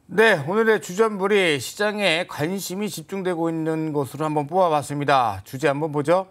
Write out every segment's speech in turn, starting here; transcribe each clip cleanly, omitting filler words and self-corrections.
네, 오늘의 주전부리 시장에 관심이 집중되고 있는 것으로 한번 뽑아봤습니다. 주제 한번 보죠.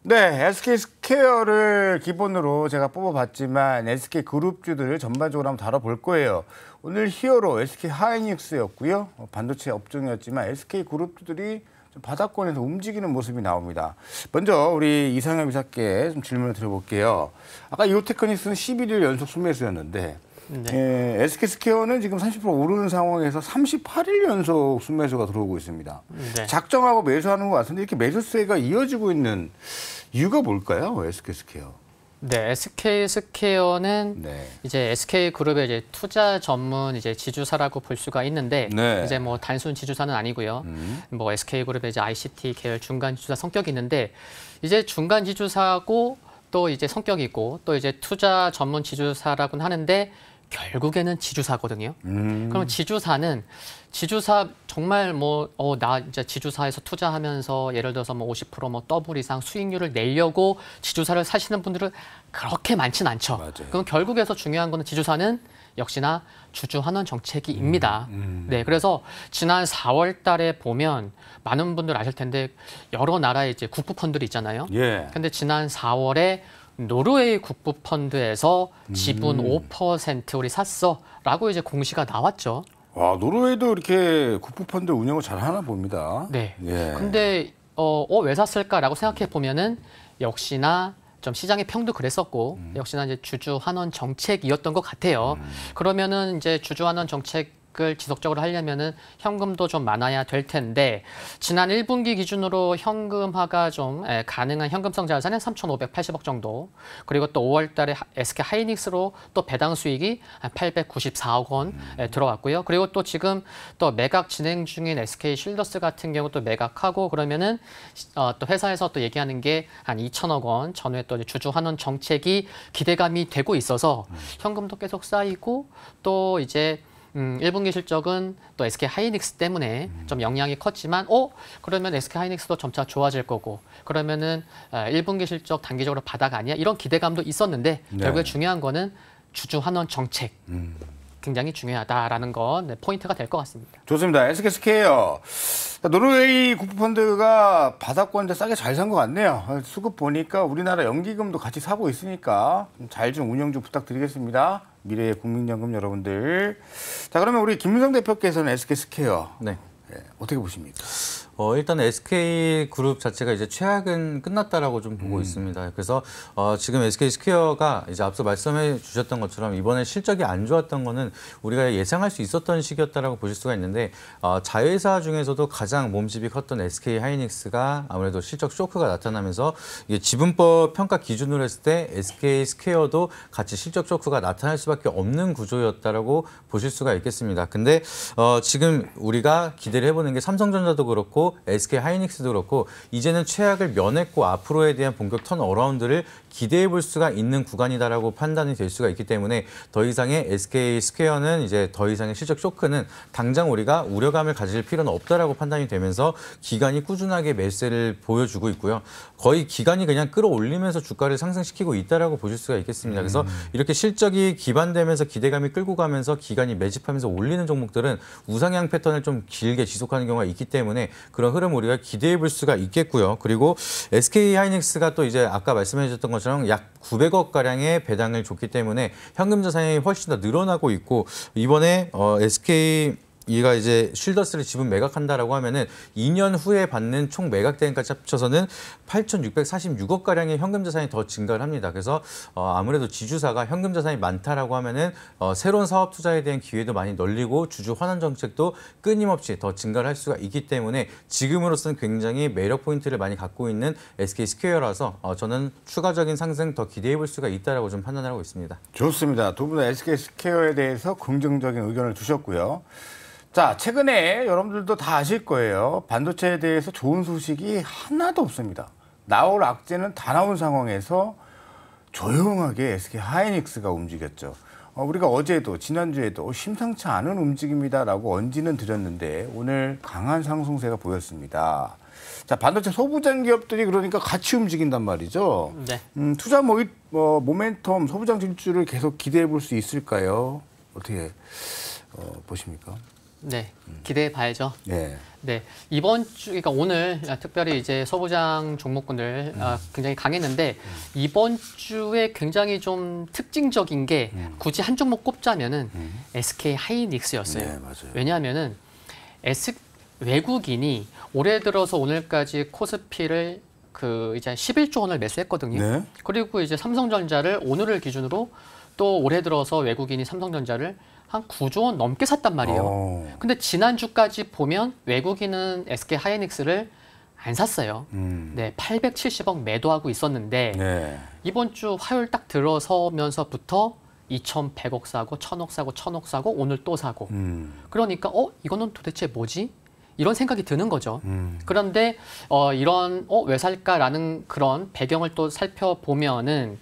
네, SK스퀘어를 기본으로 제가 뽑아봤지만 SK그룹주들 전반적으로 한번 다뤄볼 거예요. 오늘 히어로 SK하이닉스였고요. 반도체 업종이었지만 SK그룹주들이 좀 바닥권에서 움직이는 모습이 나옵니다. 먼저 우리 이상엽 이사께 좀 질문을 드려볼게요. 아까 이오테크닉스는 11일 연속 순매수였는데 네. SK스퀘어는 지금 30% 오르는 상황에서 38일 연속 순매수가 들어오고 있습니다. 네. 작정하고 매수하는 것 같은데 이렇게 매수세가 이어지고 있는 이유가 뭘까요? SK스퀘어. 네, SK스퀘어는 네. 이제 SK그룹의 이제 투자 전문 이제 지주사라고 볼 수가 있는데 네. 이제 뭐 단순 지주사는 아니고요. 뭐 SK그룹의 이제 ICT 계열 중간 지주사 성격이 있는데 이제 중간 지주사고 또 이제 성격이 있고 또 이제 투자 전문 지주사라고는 하는데 결국에는 지주사거든요. 그럼 지주사는 지주사 정말 나 이제 지주사에서 투자하면서 예를 들어서 뭐 50% 더블 이상 수익률을 내려고 지주사를 사시는 분들은 그렇게 많지는 않죠. 맞아요. 그럼 결국에서 중요한 거는 지주사는 역시나 주주 환원 정책입니다. 네, 그래서 지난 4월 달에 보면 많은 분들 아실 텐데 여러 나라의 이제 국부 펀드들이 있잖아요. 예. 근데 지난 4월에 노르웨이 국부 펀드에서 지분 5% 우리 샀어라고 이제 공시가 나왔죠. 와, 노르웨이도 이렇게 국부 펀드 운영을 잘 하나 봅니다. 네. 예. 근데 왜 샀을까라고 생각해 보면은 역시나 좀 시장의 평도 그랬었고 역시나 이제 주주 환원 정책이었던 것 같아요. 그러면은 이제 주주 환원 정책을 지속적으로 하려면은 현금도 좀 많아야 될 텐데 지난 1분기 기준으로 현금화가 좀 가능한 현금성 자산은 3,580억 정도. 그리고 또 5월 달에 SK 하이닉스로 또 배당 수익이 한 894억 원 들어왔고요. 그리고 또 지금 또 매각 진행 중인 SK 쉴더스 같은 경우 또 매각하고 그러면은 또 회사에서 또 얘기하는 게 한 2천억 원 전후에 또 주주 환원 정책이 기대감이 되고 있어서 현금도 계속 쌓이고 또 이제 1분기 실적은 또 SK 하이닉스 때문에 좀 영향이 컸지만 그러면 SK 하이닉스도 점차 좋아질 거고 그러면은 1분기 실적 단기적으로 바닥 아니야? 이런 기대감도 있었는데 네. 결국에 중요한 거는 주주 환원 정책. 굉장히 중요하다라는 건 포인트가 될 것 같습니다. 좋습니다. SK스퀘어. 노르웨이 국부펀드가 바닥권인데 싸게 잘 산 것 같네요. 수급 보니까 우리나라 연기금도 같이 사고 있으니까 잘 좀 운영 좀 부탁드리겠습니다. 미래의 국민연금 여러분들. 자, 그러면 우리 김윤성 대표께서는 SK스퀘어. 네. 어떻게 보십니까? 일단 SK그룹 자체가 이제 최악은 끝났다라고 좀 보고 있습니다. 그래서 지금 SK스퀘어가 이제 앞서 말씀해 주셨던 것처럼 이번에 실적이 안 좋았던 거는 우리가 예상할 수 있었던 시기였다라고 보실 수가 있는데 자회사 중에서도 가장 몸집이 컸던 SK하이닉스가 아무래도 실적 쇼크가 나타나면서 이게 지분법 평가 기준으로 했을 때 SK스퀘어도 같이 실적 쇼크가 나타날 수밖에 없는 구조였다라고 보실 수가 있겠습니다. 근데 지금 우리가 기대를 해보는 게 삼성전자도 그렇고 SK하이닉스도 그렇고 이제는 최악을 면했고 앞으로에 대한 본격 턴어라운드를 기대해 볼 수가 있는 구간이다라고 판단이 될 수가 있기 때문에 더 이상의 SK스퀘어는 이제 더 이상의 실적 쇼크는 당장 우리가 우려감을 가질 필요는 없다라고 판단이 되면서 기간이 꾸준하게 매수세를 보여주고 있고요. 거의 기간이 그냥 끌어올리면서 주가를 상승시키고 있다라고 보실 수가 있겠습니다. 그래서 이렇게 실적이 기반되면서 기대감이 끌고 가면서 기간이 매집하면서 올리는 종목들은 우상향 패턴을 좀 길게 지속하는 경우가 있기 때문에 그런 흐름 우리가 기대해 볼 수가 있겠고요. 그리고 SK하이닉스가 또 이제 아까 말씀해 주셨던 것처럼 약 900억 가량의 배당을 줬기 때문에 현금 자산이 훨씬 더 늘어나고 있고 이번에 이가 이제 쉴더스를 지분 매각한다라고 하면은 2년 후에 받는 총 매각 대금까지 합쳐서는 8,646억 가량의 현금 자산이 더 증가를 합니다. 그래서 아무래도 지주사가 현금 자산이 많다라고 하면은 새로운 사업 투자에 대한 기회도 많이 널리고 주주 환원 정책도 끊임없이 더 증가를 할 수가 있기 때문에 지금으로서는 굉장히 매력 포인트를 많이 갖고 있는 SK스퀘어라서 저는 추가적인 상승 더 기대해 볼 수가 있다라고 좀 판단하고 있습니다. 좋습니다. 두 분 SK스퀘어에 대해서 긍정적인 의견을 주셨고요. 자, 최근에 여러분들도 다 아실 거예요. 반도체에 대해서 좋은 소식이 하나도 없습니다. 나올 악재는 다 나온 상황에서 조용하게 SK 하이닉스가 움직였죠. 우리가 어제도 지난주에도 심상치 않은 움직임이다라고 언지는 드렸는데 오늘 강한 상승세가 보였습니다. 자, 반도체 소부장 기업들이 그러니까 같이 움직인단 말이죠. 네. 투자 모멘텀 소부장 진출을 계속 기대해 볼 수 있을까요? 어떻게 보십니까? 네, 기대해 봐야죠. 네. 네, 이번 주, 그러니까 오늘 특별히 이제 소부장 종목군들 굉장히 강했는데 이번 주에 굉장히 좀 특징적인 게 굳이 한 종목 꼽자면은 SK 하이닉스였어요. 네, 맞아요. 왜냐하면은 외국인이 올해 들어서 오늘까지 코스피를 이제 11조 원을 매수했거든요. 네. 그리고 이제 삼성전자를 오늘을 기준으로 또 올해 들어서 외국인이 삼성전자를 한 9조 원 넘게 샀단 말이에요. 근데 지난주까지 보면 외국인은 SK 하이닉스를 안 샀어요. 네, 870억 매도하고 있었는데 네. 이번 주 화요일 딱 들어서면서부터 2,100억 사고 1,000억 사고 1,000억 사고 오늘 또 사고. 그러니까 이거는 도대체 뭐지? 이런 생각이 드는 거죠. 그런데 이런 왜 살까라는 그런 배경을 또 살펴보면은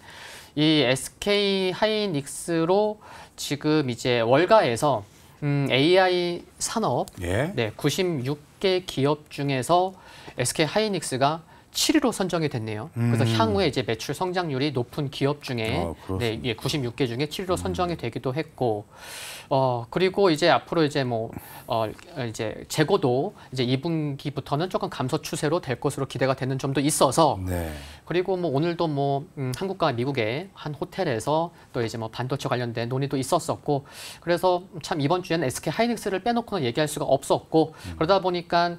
이 SK 하이닉스로 지금 이제 월가에서 AI 산업 예. 네, 96개 기업 중에서 SK 하이닉스가 7위로 선정이 됐네요. 그래서 향후에 이제 매출 성장률이 높은 기업 중에 네, 96개 중에 7위로 선정이 되기도 했고, 그리고 이제 앞으로 이제 이제 재고도 이제 2분기부터는 조금 감소 추세로 될 것으로 기대가 되는 점도 있어서, 네. 그리고 오늘도 한국과 미국의 한 호텔에서 또 이제 반도체 관련된 논의도 있었었고, 그래서 참 이번 주에는 SK 하이닉스를 빼놓고는 얘기할 수가 없었고, 그러다 보니까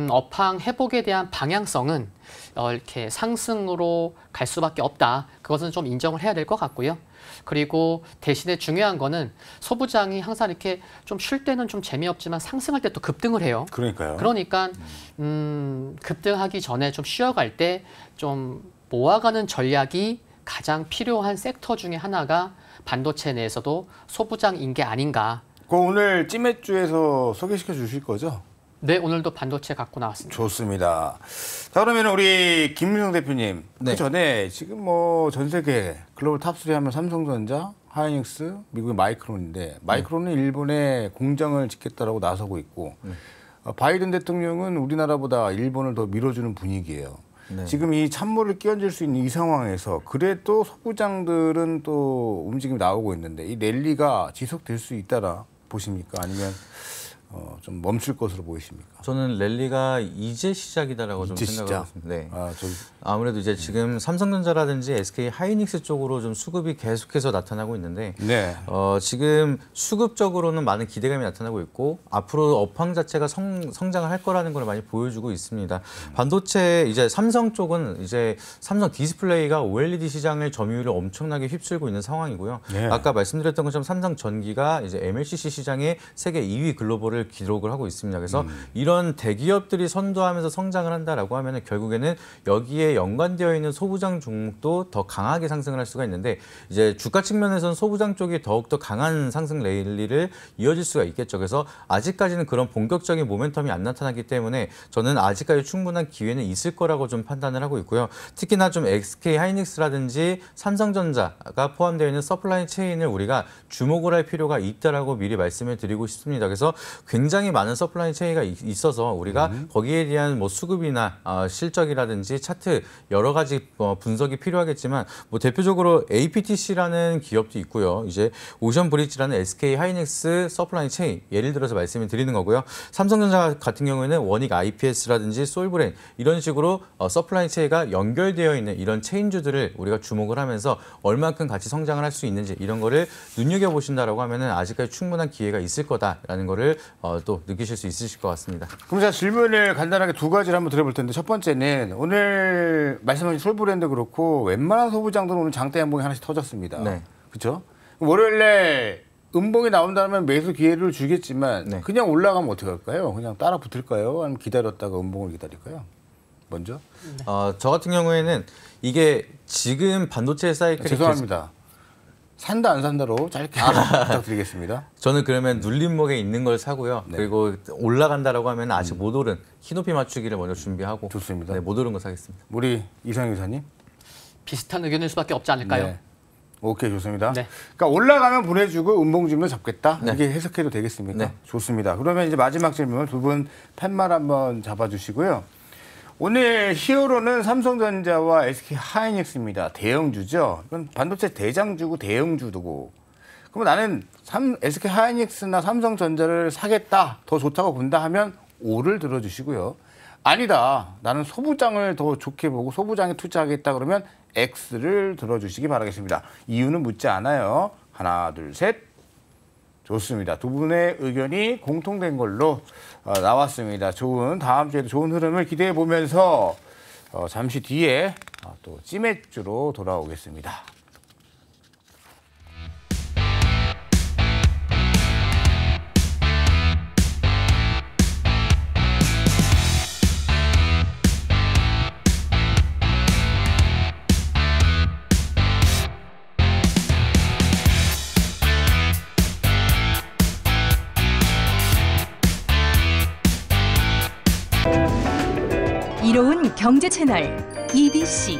업황 회복에 대한 방향성은 이렇게 상승으로 갈 수밖에 없다. 그것은 좀 인정을 해야 될 것 같고요. 그리고 대신에 중요한 거는 소부장이 항상 이렇게 좀 쉴 때는 좀 재미없지만 상승할 때 또 급등을 해요. 그러니까요. 그러니까 급등하기 전에 좀 쉬어갈 때 좀 모아가는 전략이 가장 필요한 섹터 중에 하나가 반도체 내에서도 소부장인 게 아닌가. 오늘 찌매주에서 소개시켜 주실 거죠? 네, 오늘도 반도체 갖고 나왔습니다. 좋습니다. 자, 그러면 우리 김민성 대표님, 네. 그 전에 지금 전 세계 글로벌 탑3 하면 삼성전자, 하이닉스, 미국의 마이크론인데 마이크론은 일본에 공장을 짓겠다라고 나서고 있고 바이든 대통령은 우리나라보다 일본을 더 밀어주는 분위기예요. 네. 지금 이 찬물을 끼얹을 수 있는 이 상황에서 그래도 소부장들은 또 움직임이 나오고 있는데 이 랠리가 지속될 수 있다라 보십니까? 아니면 좀 멈출 것으로 보이십니까? 저는 랠리가 이제 시작이다라고 좀 생각을 했습니다. 네. 아무래도 이제 지금 삼성전자라든지 SK 하이닉스 쪽으로 좀 수급이 계속해서 나타나고 있는데 네. 지금 수급적으로는 많은 기대감이 나타나고 있고 앞으로 업황 자체가 성장을 할 거라는 걸 많이 보여주고 있습니다. 반도체 이제 삼성 쪽은 이제 삼성 디스플레이가 OLED 시장의 점유율을 엄청나게 휩쓸고 있는 상황이고요. 네. 아까 말씀드렸던 것처럼 삼성 전기가 이제 MLCC 시장의 세계 2위 글로벌을 기록을 하고 있습니다. 그래서 이런 대기업들이 선도하면서 성장을 한다라고 하면 결국에는 여기에 연관되어 있는 소부장 종목도 더 강하게 상승을 할 수가 있는데 이제 주가 측면에서는 소부장 쪽이 더욱더 강한 상승 랠리를 이어질 수가 있겠죠. 그래서 아직까지는 그런 본격적인 모멘텀이 안 나타나기 때문에 저는 아직까지 충분한 기회는 있을 거라고 좀 판단을 하고 있고요. 특히나 좀 SK 하이닉스라든지 삼성전자가 포함되어 있는 서플라이 체인을 우리가 주목을 할 필요가 있다라고 미리 말씀을 드리고 싶습니다. 그래서 굉장히 많은 서플라이 체인이 있어서 우리가 거기에 대한 수급이나 실적이라든지 차트 여러 가지 분석이 필요하겠지만 대표적으로 APTC라는 기업도 있고요. 이제 오션 브릿지라는 SK 하이닉스 서플라이 체인 예를 들어서 말씀을 드리는 거고요. 삼성전자 같은 경우에는 원익 IPS라든지 솔브랜 이런 식으로 서플라이 체인가 연결되어 있는 이런 체인주들을 우리가 주목을 하면서 얼만큼 같이 성장을 할 수 있는지 이런 거를 눈여겨보신다라고 하면은 아직까지 충분한 기회가 있을 거다라는 거를 또 느끼실 수 있으실 것 같습니다. 그럼 제가 질문을 간단하게 두 가지를 한번 드려볼 텐데 첫 번째는 오늘 말씀하신 솔브랜드 그렇고 웬만한 소부장들은 오늘 장대 연봉이 하나씩 터졌습니다. 네. 그렇죠? 월요일에 음봉이 나온다면 매수 기회를 주겠지만 네. 그냥 올라가면 어떻게 할까요? 그냥 따라 붙을까요? 아니면 기다렸다가 음봉을 기다릴까요? 먼저? 저 같은 경우에는 이게 지금 반도체 사이클이 죄송합니다. 산다 안 산다로 짧게 부탁드리겠습니다. 저는 그러면 눌림목에 있는 걸 사고요. 네. 그리고 올라간다라고 하면 아직 못 오른 키높이 맞추기를 먼저 준비하고 좋습니다. 네, 못 오른 거 사겠습니다. 우리 이상희 기사님. 비슷한 의견일 수밖에 없지 않을까요? 네. 오케이, 좋습니다. 네. 그러니까 올라가면 보내주고 음봉지면 잡겠다. 네. 이렇게 해석해도 되겠습니까? 네. 좋습니다. 그러면 이제 마지막 질문 두 분 팻말 한번 잡아주시고요. 오늘 히어로는 삼성전자와 SK 하이닉스입니다. 대형주죠. 이건 반도체 대장주고 대형주고. 그럼 나는 SK 하이닉스나 삼성전자를 사겠다, 더 좋다고 본다 하면 O를 들어주시고요. 아니다, 나는 소부장을 더 좋게 보고 소부장에 투자하겠다 그러면 X를 들어주시기 바라겠습니다. 이유는 묻지 않아요. 하나, 둘, 셋. 좋습니다. 두 분의 의견이 공통된 걸로 나왔습니다. 다음 주에도 좋은 흐름을 기대해 보면서 잠시 뒤에 또 찌맥주로 돌아오겠습니다. 이로운 경제 채널 EBC